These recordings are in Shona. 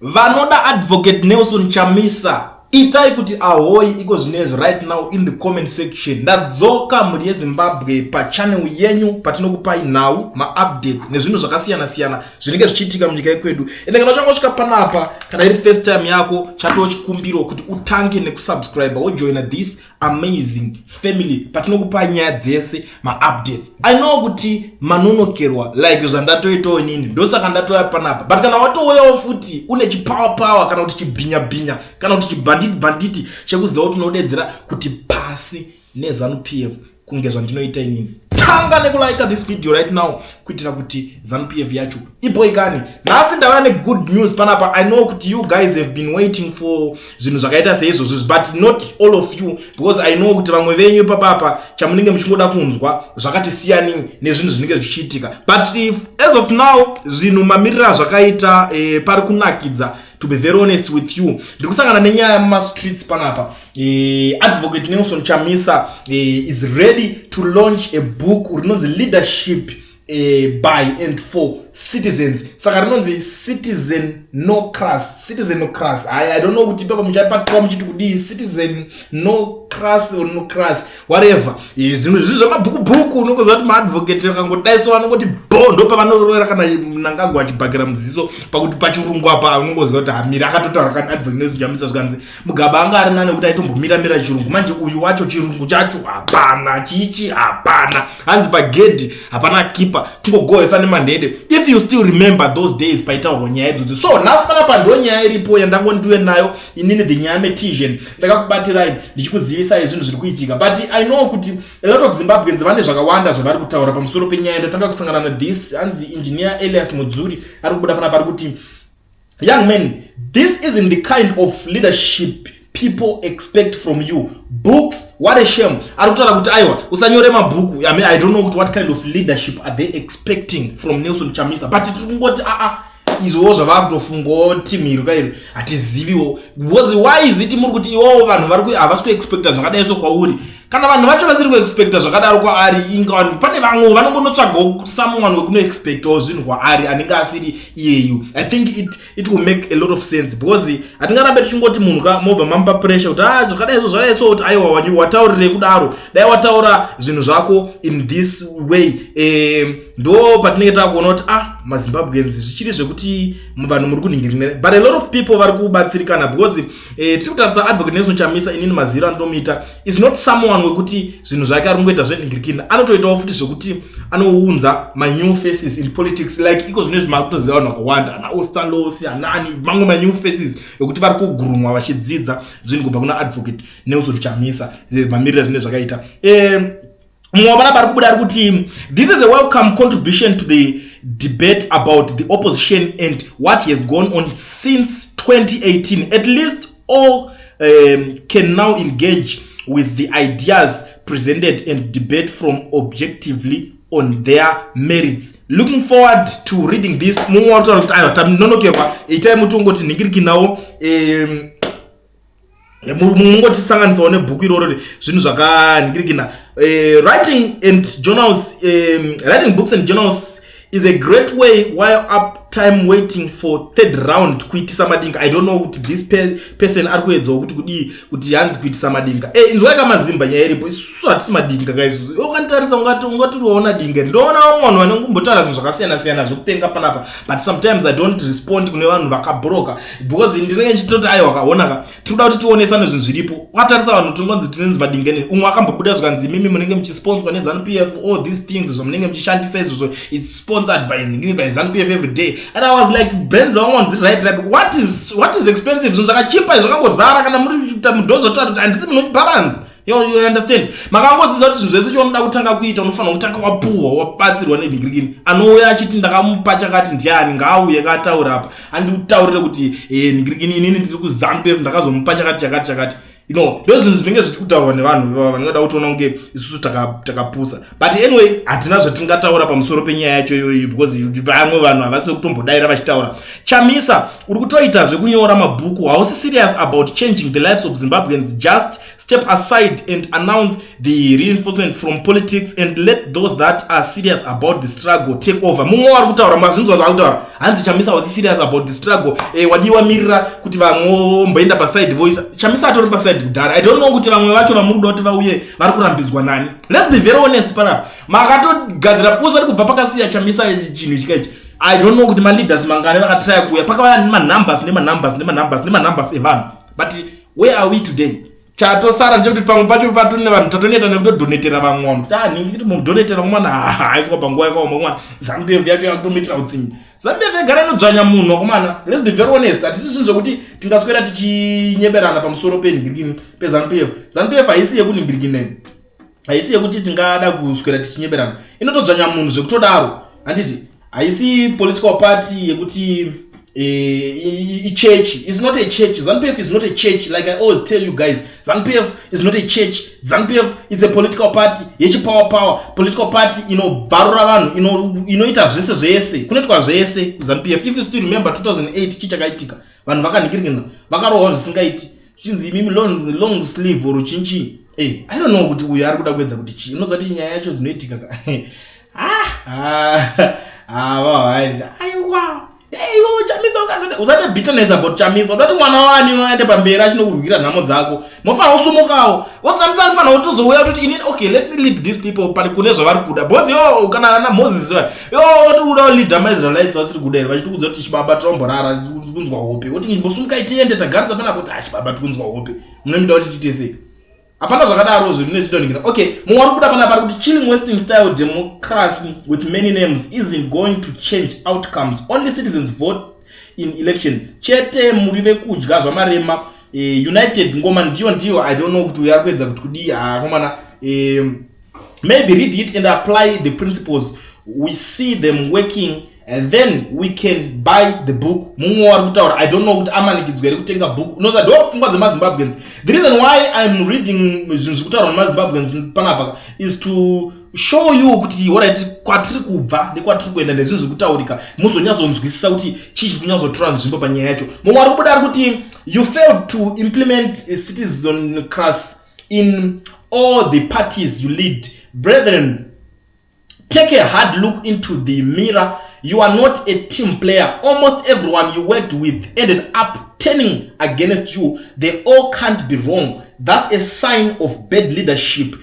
Vanoda Advocate Nelson Chamisa itai kuti ahoyi iko zvinezvi right now in the comment section. Ndadzoka muri yeZimbabwe pa channel yenyu patinokupai nhau ma-updates nezvinhu zvakasiyana siyana zvinenge zvichiitika munyika yekwedu. Ende kana uchangosvika panapa kana iri first time yako chatoo chikumbiro kuti utange nekusubscribe wojoina this amazing family patinokupai nyaya dzese ma-updates. I know kuti manonokerwa like zvandatoitawo inini ndosaka ndatouya panapa, but kana watouyawo futi une chipower kana kuti chibhinya kana kuti banditi chekuziva kuti unodedzera kuti pasi neZANU-PF kunge zvandinoita inini. Tanga nekulike this video right now kuitira kuti ZANU-PF yacho iboikane. Nhasi ndava good news panapa. I know kuti you guys have been waiting for zvinhu zvakaita seizvozvo, but not all of you, because I know kuti vamwe venyu papapa chamunenge muchingoda kunzwa zvakati siyani nezvinhu zvinenge zvichiitika. But if as of now zvinhu mamirira zvakaita pari kunakidza, to be very honest with you, ndiri kusangana nenyaya yamuma streets panapa. Advocate Nelson Chamisa is ready to launch a book rinonzi Leadership by and for citizens. Saka rinonzi Citizen No Crass. I don't know kuti pepa muchapatwa muchiti kudi Citizen No Crass or No Crass, whatever. Zvinhu zvamabhuku unokuziva kuti maadvocate akangodaiso vanongoti bondo pavanororera kana Mnangagwa achibhakira muziso pakuti pachirungu apa unongoziva kuti hamira akatotaura kana Advocate Nelson Chamisa zvikanzi Mugaba anga ari nane kuti aitombomiramira chirungu. Manje uyu wacho chirungu chacho hapana, chichi hapana, hanzi pagedhi hapana kipa kungogohesa nemandede. If you still remember those days paitaurwa nyaya idzodzo. So nhasi panapa ndo nyaya iripo yandangondiwe nayo inini the nyaya metizhen ndakakubatirai ndichikuzivisai zvinhu zviri kuitika. But I know kuti a lot of Zimbabweans vane zvakawanda zvavari kutaura pamusoro penyaya. Ndatanga kusangana na this hanzi engineer Elias Mudzuri ari kubuda panapa ari kuti, young men, this isn't the kind of leadership people expect from you. Books, what a shame. Ari kutaura kuti aiwa usanyore mabhuku. I don't know what kind of leadership are they expecting from Nelson Chamisa. But tikungoti izvo zvava kutofunga mhiruka iri hatiziviwo. Because why is it muri kuti iwowo vanhu vari havasi kuexpecta zvakadai so kwauri? Kana vanhu vacho vasiri kuexpecta zvakadaro kwaari, pane vamwe vanongonotsvagawo someone wekunoexpectawo zvinhu kwaari anenge asiri iyeyu. I think it will make a lot of sense, because hatingarambe tichingoti munhu mobva mamupa pressure kuti zvakadai so kuti aiwa wataurirei kudaro, dai wataura zvinhu zvako in this way. Ndo patinenge takuona kuti maZimbabweans zvichiri zvekuti vanhu muri kuningirira. But a lot of people vari kubatsirikana, because tiri kutarisa Advocate Nelson Chamisa inini maziro anotomita is not someone wekuti zvinhu zvake ari kungoita zveningirikina. Anotoitawo futi zvekuti anounza my new faces in politics, like iko zvine zvimakutoziva vanhu vakawanda, ana Osterlos anani mamwe my new faces ekuti vari kugurumwa vachidzidza zvinhu kubva kuna Advocate Nelson Chamisa mamirira zvine zvakaita. Mwabana pari kubuda ari kuti this is a welcome contribution to the debate about the opposition and what has gone on since 2018. At least all can now engage with the ideas presented and debate from objectively on their merits. Looking forward to reading this. Nonokerwa itai mutongoti ningirikinawo mungotisanganisawo nebhuku iroro zvinhu zvakaningirikina. Writing books and journals is a great way while up time waiting for third round kuitisa madinga. I don't know kuti this person ari kuedzawo kuti hanzi kuitisa madinga. Inzwa kamazimba nyaya iripo, isusu hatisi madinga guys. Ukantarisa ungatiriwaona dinga. Ndoona vanhu vanongombotaura zvinhu zvakasiyana siyana zvekupenga panapa, but sometimes I don't respond kune vanhu vakabroka, because ndinenge nchitoti aiwa kaonaka tinoda kuti tionesane zvinhu zviripo. Watarisa vanhu tinonzi tinenzi madinga nini. Umwe akambobuda zvikanzi mimi munenge muchisponswa neZANU-PF, all these things zvamunenge muchishandisa izvozvo it's sponsored by ZANU-PF every day. And I was like, Benza wants right. What is expensive? Zvakachipa zvakangozara kana muri kuita mudhozo tatu handisi munoti balance. You understand? Makangodziza kuti zvinhu zvese chaunoda kutanga kuita unofanira kutanga wapuhwa wabatsirwa neningirikini. Anouya achiti ndakamupa chakati ndiani ngaauye akataura apa. Anditaurire kuti ningirikini inini ndiri kuZANU-PF ndakazomupa chakati. Ndo zvinhu zvinenge zvichikutaurwa nevanhu vanoda kutoona kunge isusu takapusa. But anyway, hatina zvatingataura pamusoro penyaya yacho iyoyi, because vamwe vanhu havasi kutombodaira vachitaura. Chamisa uri kutoita zvekunyora mabhuku. Hausi serious about changing the lives of Zimbabweans, just step aside and announce the reinforcement from politics and let those that are serious about the struggle take over. Mumwe wari kutaura mazvinzwa zvakutaura hanzi Chamisa was serious about the struggle. Wadiwa mirira kuti vamwe mboenda pa side voice. Chamisa atori pa side kudhara. I don't know kuti vamwe vacho vamurudo kuti vauye vari kurambidzwa nani. Let's be very honest panapa. Makatogadzira kuzo kubva pakasiya Chamisa chinhu chikachi. I don't know kuti ma leaders mangane vakatry kuya pakava nema numbers evanhu. But where are we today? Chatosara nje kuti pamwe pacho patone vanhu tatoneta nekutodonetera vamwe vanhu kuti ningi kuti mudonetera mwana haiswa panguva yakaoma mwana ZANU-PF yacho yakutomitira utsinyi. ZANU-PF yagara inodzvanya munhu komana. Let's be very honest, hatisi zvinhu zvokuti tingaswera tichinyeberana pamusoro penhingirikini peZANU-PF. ZANU-PF haisi yekunhingirikina, haisi yekuti tingada kuswera tichinyeberana, inotodzvanya munhu zvekutodaro. Handiti haisi political party yekuti church is not a church. ZANU-PF is not a church. Like I always tell you guys, ZANU-PF is not a church. ZANU-PF is a political party. Yechi power political party inobvarura vanhu, inoita zvese zvese. Kunoitwa zvese ZANU-PF. If you still remember 2008 chichakaitika, vanhu vakanhingirikana vakarohwa zvisingaiti. Chinzi imimi long sleeve or chinchi. I don't know kuti uyu ari kuda kuedza kuti chi. Unozati nyaya yacho dzinoitika ka. Aiwa. Chamisa ukazode usade bitterness about Chamisa. Udati mwana wani unoende pamberi achinokurwira nhamo dzako. Mofana usumukawo. Wasamisa anofana utozouya kuti inini okay, let me lead these people pali kune zvavari kuda. Bozi kana na Moses wati uda leader ma Israelites vasiri kuda here. Vachituudza kuti chibaba tomborara kunzwa hope. Kuti imbosumuka itiende tagarisa panapa kuti chibaba kunzwa hope. Munomida kuti tiite sei? Apana zvakadaro zvine zvidoningina. Okay, mumwe ari kuda panapa kuti chilling Western style democracy with many names isn't going to change outcomes. Only citizens vote in election. Chete muri vekudya zvamarema United ngoma ndiyo I don't know kuti uyari kuedza kuti kudi komana maybe read it and apply the principles. We see them working and then we can buy the book. Mumwe wari kutaura I don't know kuti amanikidzwa here kutenga book. Unoza ndo pfungwa dzemaZimbabweans. The reason why I'm reading zvinhu kutaura nemaZimbabweans panapa is to show you kuti alright kwatiri kubva nekwatiri kuenda nezvinhu zvekutaurika muzonyadzonzwisisa kuti chii chiri kunyatsotora nzvimbo panyaya yacho. Mumwe ari kubuda ari kuti you failed to implement a citizen class in all the parties you lead. Brethren, take a hard look into the mirror. You are not a team player. Almost everyone you worked with ended up turning against you. They all can't be wrong. That's a sign of bad leadership.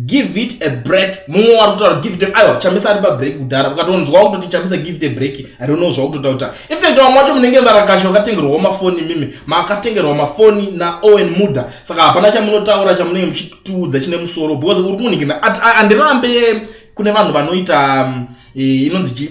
Give it a break. Give it a break. Chamisa aripa break kudara. Ukatonzwa kuti Chamisa give it a break. I don't know zvakutotauta. In fact, wamwacho munenge varakasha vakatengerwa mafoni mimi. Makatengerwa mafoni na Owen Muda. Saka hapana chamunotaura chamunenge muchitiudza chine musoro. Because uri kumuningina. Andirambe kune vanhu vanoita inonzi chi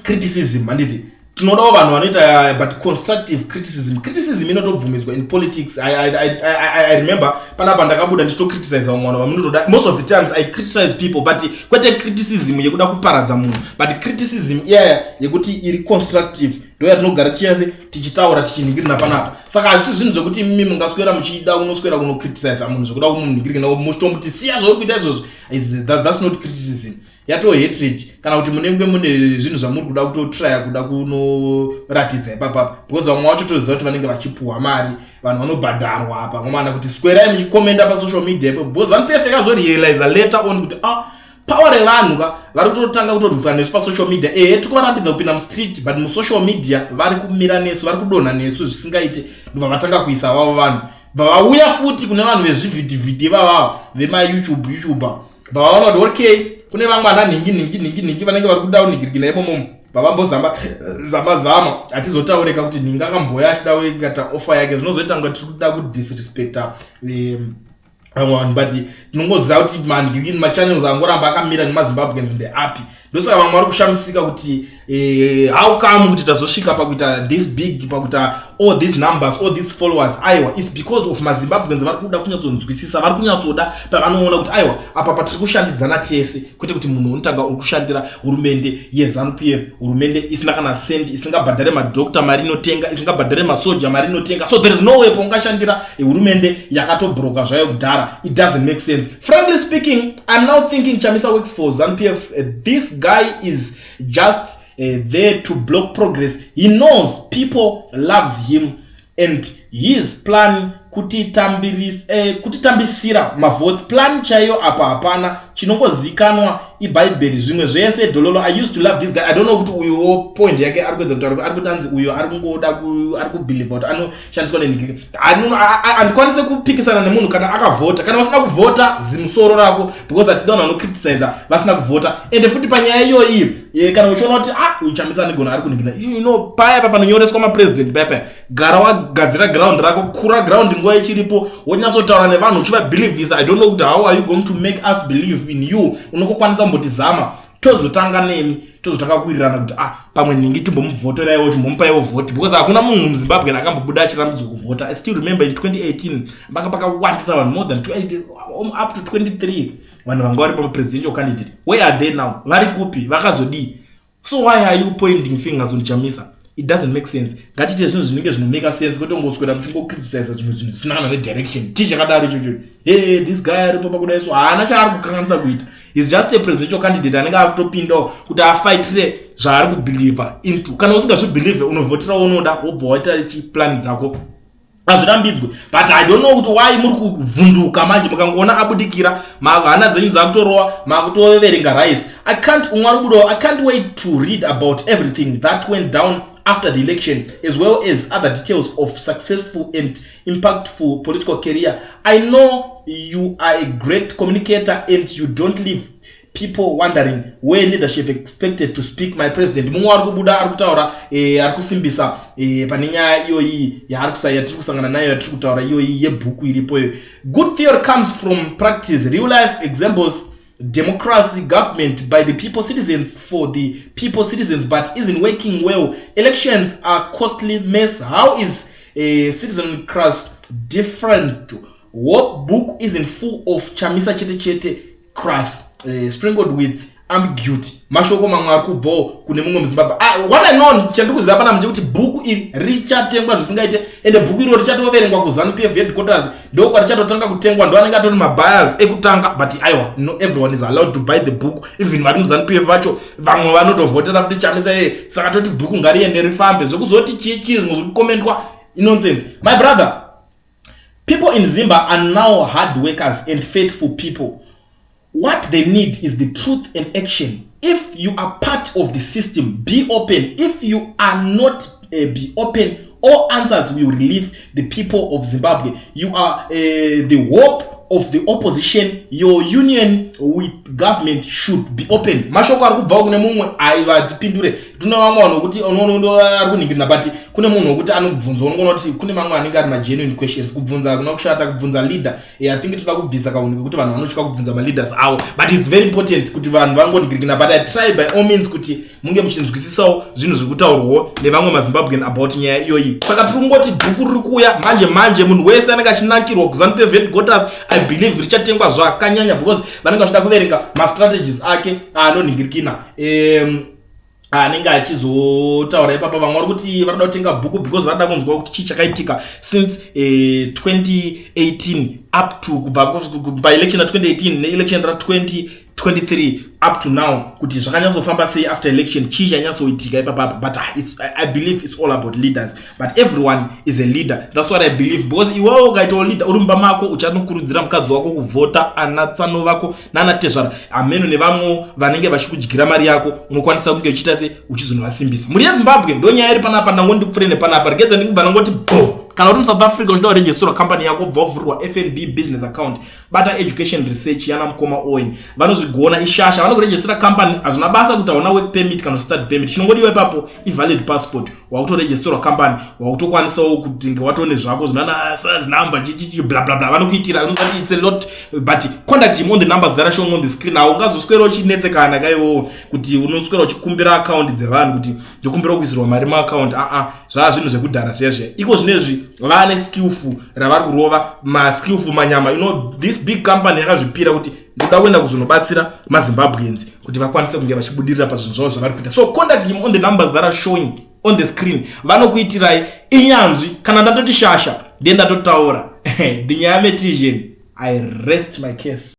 criticism. Handiti tinodawo vanhu vanoita but constructive criticism inotobvumidzwa in politics. I remember panapa ndakabuda ndichitocriticize vamwana vamunotoda. Most of the times I criticize people but kwete criticism yekuda kuparadza munhu but criticism yekuti iri constructive ndo yatinogara tichase tichitaura tichiningirina panapa. Saka hazvisi zvinhu zvokuti mimi mungaswera muchida unoswera kunocriticize munhu zvokuda kumuningirikana muchitomuti siya zvori kuita izvozvo. That's not criticism. Yato hatred kana kuti munenge mune zvinhu zvamuri kuda kutotrya kuda kunoratidza ipapa because vamwe vacho toziva kuti vanenge vachipuhwa mari vanhu vanobhadharwa apa ngomana kuti swerai muchikomenda pasocial media ipo because ZANU-PF yakazorealiza later on kuti power revanhu vari kutotanga kutorwisana nesu pasocial media. Tikuvarambidza kupinda mustreet but musocial media vari kumira nesu vari kudonha nesu zvisingaite ndobva vatanga kuisa vavo vanhu vauya futi kune vanhu vezvivhidhivhidhi vavavo vemaYoutuber vavaona kuti okay kune vamwe ana ningi vanenge vari kuda kuningirikina imomo vavambozama hatizotaurika kuti ningi akamboya achida kuita offer yake zvinozoita nga tiri kuda kudisrespecta vamwe vanhu but tinongoziva kuti maningirikini machannels angoramba akamira nemaZimbabweans ndeapi. Ndosaka vamwe vari kushamisika kuti how come kuti tazosvika pakuita this big pakuita all these numbers all these followers. Aiwa it's because of maZimbabweans vari kuda kunyatsonzwisisa vari kunyatsoda pavanoona kuti aiwa apa patiri kushandidzana tese kwete kuti munhu unotanga uri kushandira hurumende yeZANU-PF hurumende isina kana sendi isingabhadhare madokta mari inotenga isingabhadhare masoja mari inotenga. So there is no way paungashandira hurumende yakatobroka zvayo kudhara. It doesn't make sense. Frankly speaking, I'm now thinking Chamisa works for ZANU-PF. This guy is just there to block progress. He knows people loves him and he is planning kutitambisira mavotes. Plan chaiyo apa hapana, chinongozikanwa iBhayibheri zvimwe zvese dololo. I used to love this guy. I don't know kuti uyo point yake arikuedza kutaura kuti arikutanzi uyo arikungoda arikubelieve kuti anoshandiswa nenhiki. Andikwanise kupikisana nemunhu kana akavhota. Kana vasina kuvhota zimusoro rako, because atida vanhu vanocriticize vasina kuvhota. Ende futi panyaya iyoyi kana uchiona kuti uchamisa negona arikunhikina, you know paya panonyoreswa mapresident paya gara wagadzira ground rako, kura ground nguva ichiripo, wonyatsotaura nevanhu uchivabelievisa. I don't know kuti how are you going to make us believe in you. Unokokwanisa mbotizama tozotanga nemi tozotanga kuwirirana kuti pamwe ningi timbomuvhotoraiwo timbomupaiwo vhoti, because hakuna munhu muZimbabwe akambobuda achirambidzwa kuvhota. I still remember in 2018 pakawandisa vanhu more than up to 23 vanhu vanga vari papresidential candidate. Where are they now? Vari kupi? Vakazodii? So why are you pointing fingers on Chamisa? It doesn't make sense. Ngatite zvinhu zvinenge zvinomake sense, kwete ngoswera muchingocriticize zvimwe zvinhu zvisina nedirection. Tichakadaro ichocho, hey, this guy aripo pakuda iso haana chaari kukanganisa kuita. He's just a presidential candidate anenge akutopindawo kuti afaitire zvaari kubhiliva into. Kana usingazvibhilive unovhotera unoda wobva waita plan dzako azvirambidzwe. But I don't know kuti why muri kuvhunduka manje mukangoona abudikira hana dzenyu dzakutorowa makutoverenga rice. I can't wait to read about everything that went down after the election, as well as other details of successful and impactful political career. I know you are a great communicator and you don't leave people wondering where leadership expected to speak. My president mumwe ari kubuda ari kutaura ari kusimbisa pane nyaya iyoyi yatiri kusangana nayo yatiri kutaura iyoyi yebhuku iripoyo. Good theory comes from practice, real life examples. Democracy, government by the people, citizens for the people, citizens, but isn't working well. Elections are costly mess. How is a citizen crust different? What book isn't full of Chamisa chete crust sprinkled with ambiguity? Mashoko mamwe ari kubvawo kune mumwe muZimbabwe. What I know chandikuziva pana muje kuti bhuku iri richatengwa zvisingaite, ende bhuku iro richatoverengwa kuZANU-PF headquarters, ndoko richatotanga kutengwa, ndo anenge atori mabuyers ekutanga. But aiwa, no everyone is allowed to buy the book. Even vari muZANU-PF vacho vamwe vanotovhotera futi Chamisa saka toti bhuku ngariende rifambe. Zvokuzoti chizvimwe zvikukomentwa nonsense. My brother, people in Zimbabwe are now hard workers and faithful people. What they need is the truth and action. If you are part of the system, be open. If you are not, be open. All answers will relieve the people of Zimbabwe. You are the hope of the opposition. Your union with government should be open. Mashoko ari kubva kune mumwe aivatipindure. Tuna vamwe vanhu kuti unondo ari kuningirina, but kune munhu wokuti anobvunza unoona kuti kune mamwe anenge ari genuine questions. Kubvunza kuna kushata, kubvunza leader. I think toda kubvisa kaunhu kuti vanhu vanotya kubvunza leaders avo. But it's very important kuti vanhu vangoningirina, but I try by all means kuti munge muchinzwisisawo zvinhu zviri kutaurwawo nevamwe maZimbabwean about nyaya iyoyi. Saka tirikungoti bhuku riri kuuya manje munhu wese anenge achinakirwa kuZANU-PF headquarters. I believe richatengwa zvakanyanya because vanenge vachida kuverenga mastrategies ake anoningirikina anenge achizotaura ipapa. Vamwe vari kuti varada kutenga bhuku because varada kunzwa kuti chii chakaitika since 2018 up to kubva election ya 2018 neelection ra 2023 up to now, kuti zvakanyatsofamba sei after election, chii chanyatsoitika ipapa. But I believe it's all about leaders, but everyone is a leader. That's what I believe, because iwewe ukaita leader uri mumba mako uchanokurudzira mukadzi wako kuvhota, anatsano vako nanatezvara ameno nevamwe vanenge vachikudyira mari yako, unokwanisa kunge uchiita se uchizonovasimbisa. Muri yeZimbabwe ndo nyaya iri panapa, ndangondipfurene panapa regedza ndikubva ndangoti bo. Kana uri muSouth Africa uchida kuregistrwa company yako, bva wavhurwa FNB business account, bata education research yana Mukoma Owen, vanozvigona ishasha. Vanokuregistrira company hazvina basa kuti hauna work permit kana study permit. Chinongodiwa ipapo ivalid passport, wakutoregistrwa company, wakutokwanisawo kuti watone zvako zvinana sales number chichichi bla bla bla. Vanokuitira unosati it's a lot, but contact him on the numbers that are showing on the screen. Haungazoswera uchinetsekana kaiwo kuti unoswera uchikumbira account dzevanhu kuti ndokumbira kuisirwa mari maaccount. Zvava zvinhu zvekudhara zvezve. Iko zvinezvi vane skillful ravari kurova maskillful manyama. You know, this big company yakazvipira kuti ndoda kuenda kuzonobatsira maZimbabweans kuti vakwanise kunge vachibudirira pazvinhu zvavo zvavari kuita. So contact him on the numbers that are showing on the screen. Vanokuitirai inyanzvi. Kana ndatoti shasha ndiye ndatotaura. The Nyame Tijen, I rest my case.